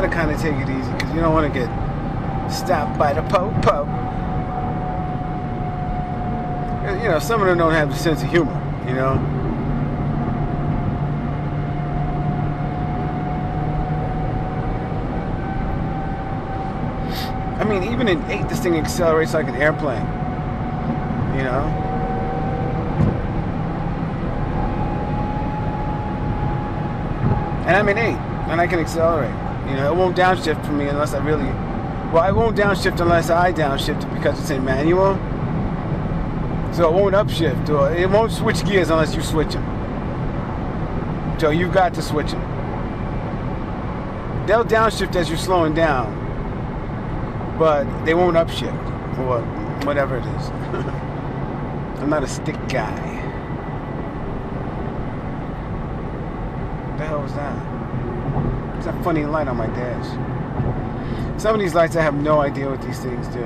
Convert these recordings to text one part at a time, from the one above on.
gotta kind of take it easy because you don't want to get stopped by the po-po. You know, some of them don't have the sense of humor, you know. I mean, even in 8, this thing accelerates like an airplane, you know. And I'm in 8, and I can accelerate. You know, it won't downshift for me unless I really... Well, I won't downshift unless I downshift because it's in manual. So it won't upshift, or it won't switch gears unless you switch them. So you've got to switch them. They'll downshift as you're slowing down, but they won't upshift, or whatever it is. I'm not a stick guy. What the hell was that? It's a funny light on my dash. Some of these lights, I have no idea what these things do.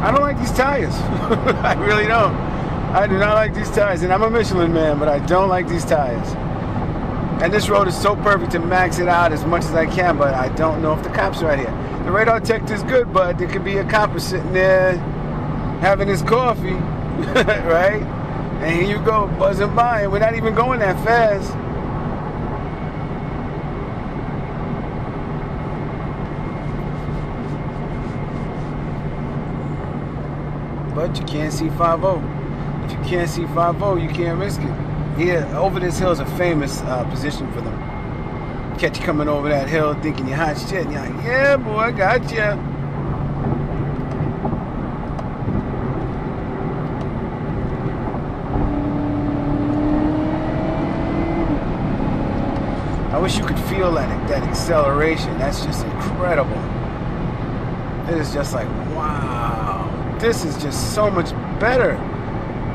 I don't like these tires. I really don't. I do not like these tires. And I'm a Michelin man, but I don't like these tires. And this road is so perfect to max it out as much as I can, but I don't know if the cops are right here. The radar detector is good, but there could be a cop sitting there having his coffee, right? And here you go, buzzing by, and we're not even going that fast. But you can't see 5-0. If you can't see 5-0, you can't risk it. Yeah, over this hill is a famous position for them. Catch you coming over that hill thinking you're hot shit, and you're like, yeah, boy, gotcha. I wish you could feel that acceleration. That's just incredible. It is just like, wow. This is just so much better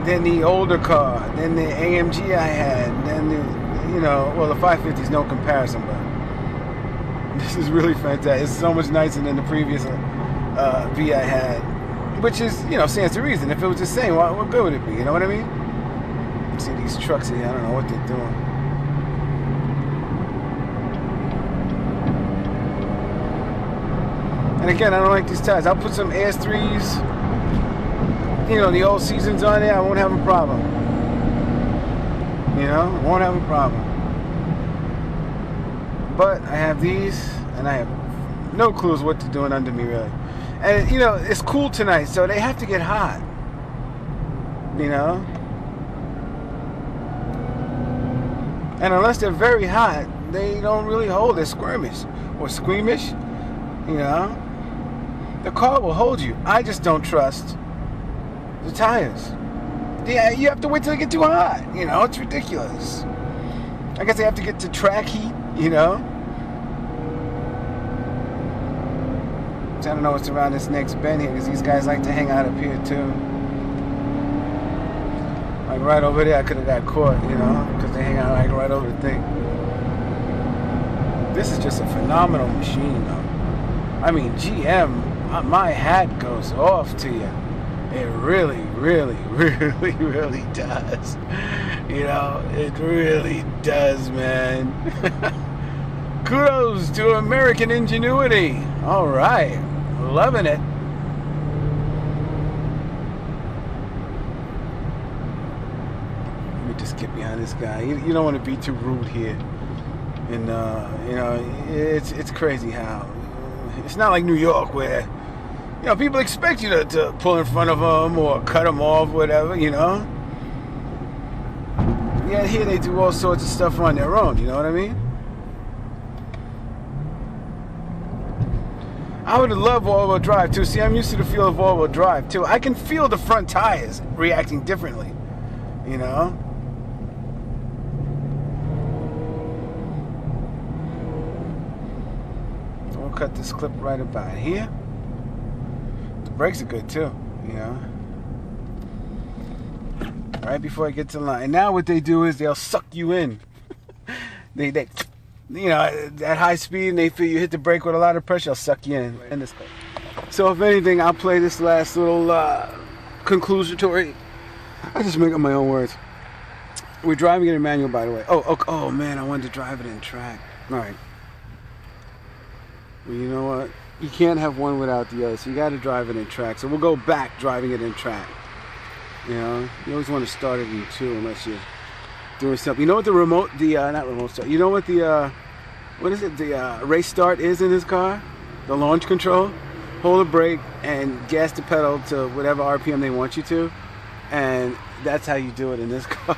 than the older car, than the AMG I had, than the, you know, well, the 550 is no comparison, but this is really fantastic. It's so much nicer than the previous V I had, which is, you know, stands to reason. If it was the same, what good would it be? You know what I mean? See these trucks here, I don't know what they're doing. And again, I don't like these tires. I'll put some AS3s, you know, the old seasons on there. I won't have a problem. You know, won't have a problem. But I have these, and I have no clues what they're doing under me, really. And, you know, it's cool tonight, so they have to get hot. You know? And unless they're very hot, they don't really hold. They're squirmish or squeamish. You know? The car will hold you. I just don't trust the tires. Yeah, you have to wait till they get too hot. You know, it's ridiculous. I guess they have to get to track heat, you know? So I don't know what's around this next bend here, because these guys like to hang out up here too. Like right over there, I could have got caught, you know, because they hang out like right over the thing. This is just a phenomenal machine, though. I mean, GM, my hat goes off to you. It really, really, really, really does. You know, it really does, man. Kudos to American ingenuity. All right. Loving it. Let me just get behind this guy. You don't want to be too rude here. And, you know, it's crazy how... It's not like New York where, you know, people expect you to pull in front of them or cut them off, whatever, you know. Yeah, here they do all sorts of stuff on their own, you know what I mean? I would love all-wheel drive, too. See, I'm used to the feel of all-wheel drive, too. I can feel the front tires reacting differently, you know. We'll cut this clip right about here. The brakes are good, too, you know. Right before I get to the line. And now what they do is they'll suck you in. They you know, at high speed, and they feel you hit the brake with a lot of pressure, they'll suck you in. And so if anything, I'll play this last little conclusory. I just make up my own words. We're driving it in manual, by the way. Oh man, I wanted to drive it in track. All right. Well, you know what? You can't have one without the other, so you got to drive it in track. So we'll go back driving it in track. You know, you always want to start it in 2 unless you're doing something. You know what the remote, not remote start. You know what the, what is it? The race start is in this car? The launch control. Hold the brake and gas the pedal to whatever RPM they want you to, and that's how you do it in this car.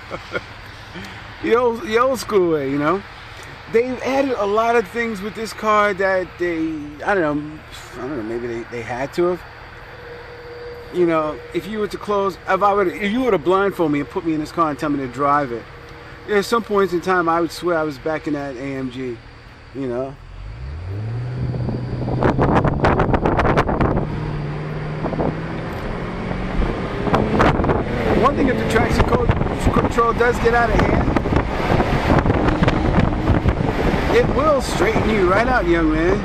the old school way, you know. They've added a lot of things with this car that I don't know, maybe they had to have. You know, if you were to if you were to blindfold me and put me in this car and tell me to drive it, at some points in time I would swear I was back in that AMG, you know. One thing, if the traction control does get out of hand, it will straighten you right out, young man.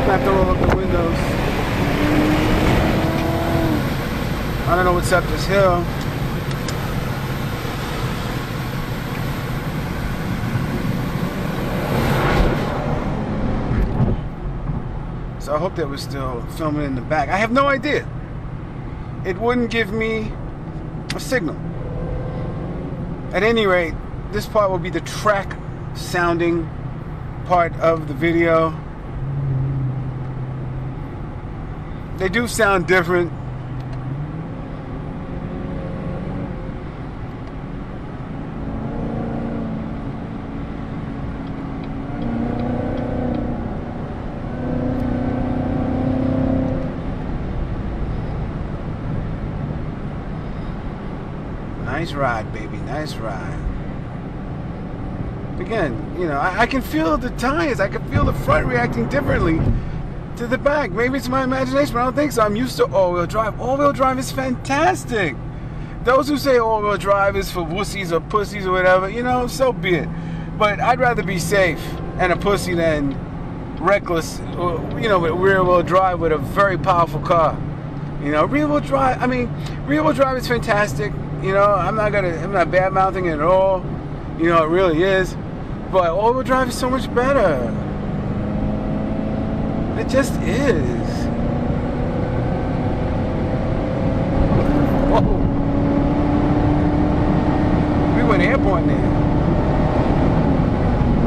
I have to roll up the windows. I don't know what's up this hill. So I hope that we're still filming in the back. I have no idea. It wouldn't give me a signal. At any rate, this part will be the track sounding part of the video. They do sound different. Nice ride, baby. Nice ride. Again, you know, I can feel the tires. I can feel the front reacting differently to the back. Maybe it's my imagination, but I don't think so. I'm used to all-wheel drive. All-wheel drive is fantastic. Those who say all-wheel drive is for wussies or pussies or whatever, you know, so be it. But I'd rather be safe and a pussy than reckless, you know, with rear-wheel drive with a very powerful car. You know, rear-wheel drive, I mean, rear-wheel drive is fantastic. You know, I'm not bad-mouthing it at all. You know, it really is. But all-wheel drive is so much better. It just is. Whoa. We went airborne there.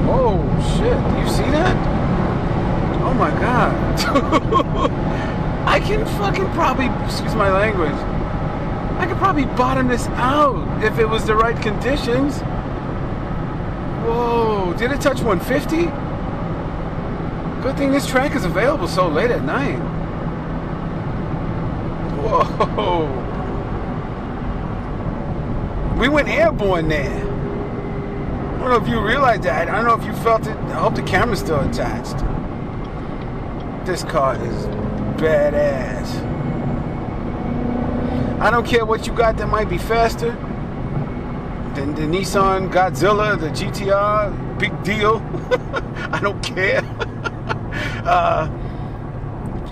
Oh, shit. Do you see that? Oh, my God. I can fucking probably, excuse my language, I could probably bottom this out if it was the right conditions. Whoa, did it touch 150? Good thing this track is available so late at night. Whoa. We went airborne there. I don't know if you realized that. I don't know if you felt it. I hope the camera's still attached. This car is badass. I don't care what you got that might be faster than the Nissan Godzilla, the GTR, big deal. I don't care.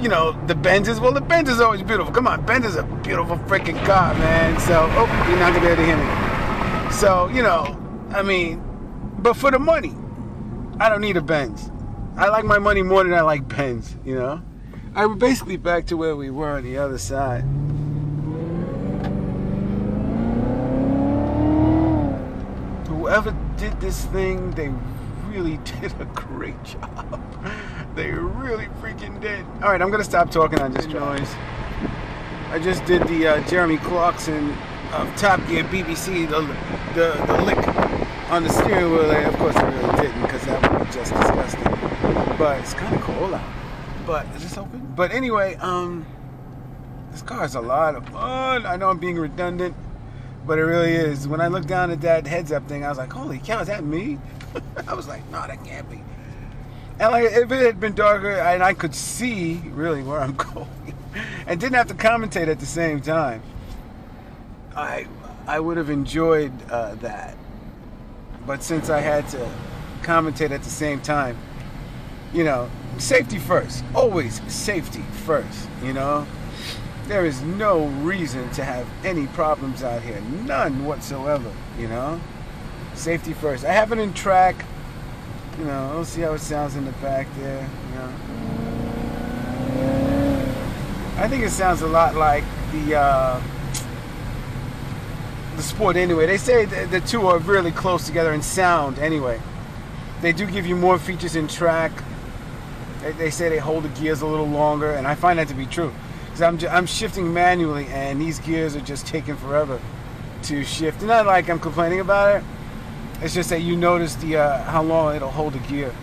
You know, the Benzes, well, the Benz is always beautiful. Come on, Benz is a beautiful freaking car, man. So, oh, you're not gonna be able to hear me. So, you know, I mean, but for the money, I don't need a Benz. I like my money more than I like Benz, you know? We're basically back to where we were on the other side. Whoever did this thing, they really did a great job. They really freaking did. All right, I'm gonna stop talking on this noise. I just did the Jeremy Clarkson of Top Gear BBC, the lick on the steering wheel there. Of course I really didn't, because that would be just disgusting. But it's kind of cold out. But is this open? But anyway, this car is a lot of fun. I know I'm being redundant, but it really is. When I looked down at that heads-up thing, I was like, holy cow, is that me? I was like, no, that can't be. And like, if it had been darker and I could see really where I'm going and didn't have to commentate at the same time, I would have enjoyed that. But since I had to commentate at the same time, you know, safety first. Always safety first, you know. There is no reason to have any problems out here. None whatsoever, you know. Safety first. I have it in track. You know, we'll see how it sounds in the back there, you know. I think it sounds a lot like the Sport anyway. They say the two are really close together in sound anyway. They do give you more features in track. They say they hold the gears a little longer, and I find that to be true. Because I'm shifting manually, and these gears are just taking forever to shift. It's not like I'm complaining about it. It's just that you notice the how long it'll hold the gear.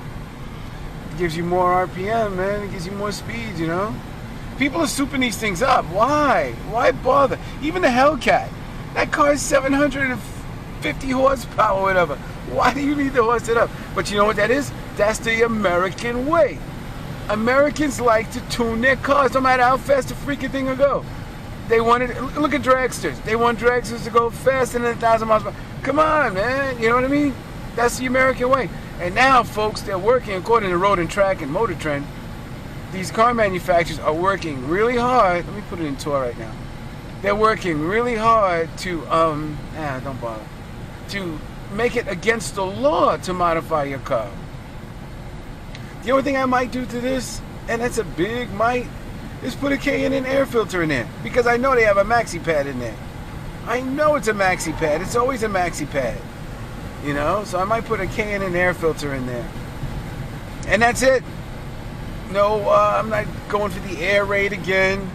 It gives you more RPM, man. It gives you more speed, you know. People are souping these things up. Why? Why bother? Even the Hellcat. That car is 750 horsepower or whatever. Why do you need to horse it up? But you know what that is? That's the American way. Americans like to tune their cars no matter how fast the freaking thing will go. They wanted, look at dragsters. They want dragsters to go faster than 1,000 miles per hour. Come on, man. You know what I mean? That's the American way. And now, folks, they're working according to Road and Track and Motor Trend. These car manufacturers are working really hard. Let me put it in tour right now. They're working really hard to, don't bother, to make it against the law to modify your car. The only thing I might do to this, and that's a big might, is put a K&N air filter in there. Because I know they have a maxi pad in there. I know it's a maxi pad. It's always a maxi pad. You know? So I might put a K&N air filter in there. And that's it. No, I'm not going for the air raid again.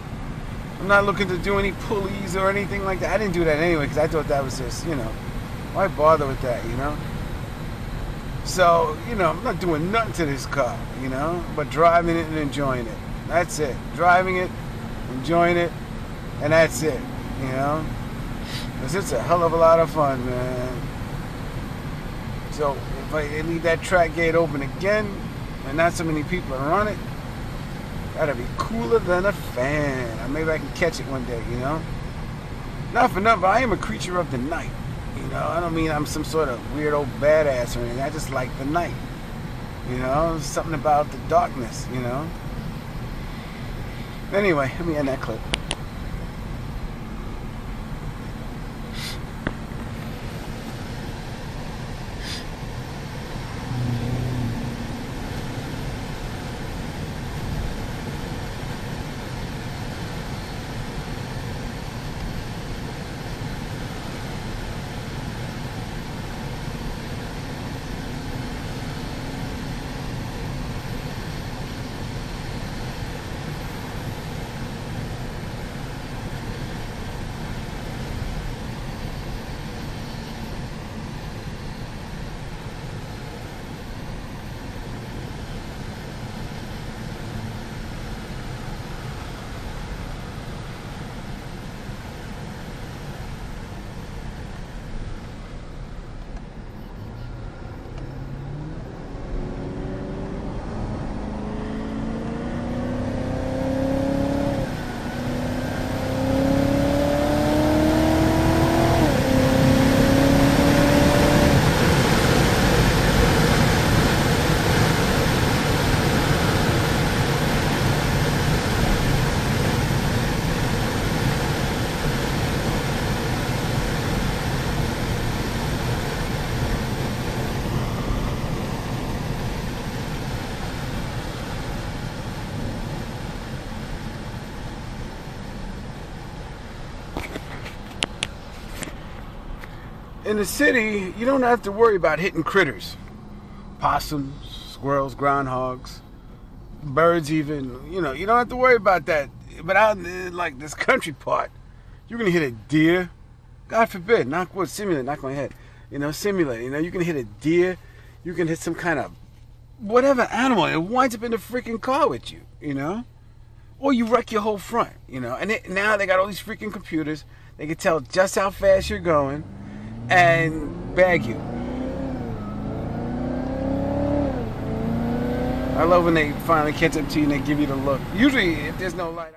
I'm not looking to do any pulleys or anything like that. I didn't do that anyway because I thought that was just, you know, why bother with that, you know? So, you know, I'm not doing nothing to this car, you know, but driving it and enjoying it. That's it. Driving it, enjoying it, and that's it, you know? Because it's a hell of a lot of fun, man. So, if I leave that track gate open again, and not so many people are on it, that'll be cooler than a fan. Maybe I can catch it one day, you know? Not for nothing, but I am a creature of the night. You know, I don't mean I'm some sort of weird old badass or anything. I just like the night. You know, something about the darkness, you know? Anyway, let me end that clip. In the city, you don't have to worry about hitting critters. Possums, squirrels, groundhogs, birds even. You know, you don't have to worry about that. But out in like this country part, you're going to hit a deer. God forbid, simulate, knock my head. You know, simulate. You know, you can hit a deer. You can hit some kind of whatever animal. It winds up in the freaking car with you, you know? Or you wreck your whole front, you know? And now they got all these freaking computers. They can tell just how fast you're going and bag you. I love when they finally catch up to you and they give you the look. Usually, if there's no light.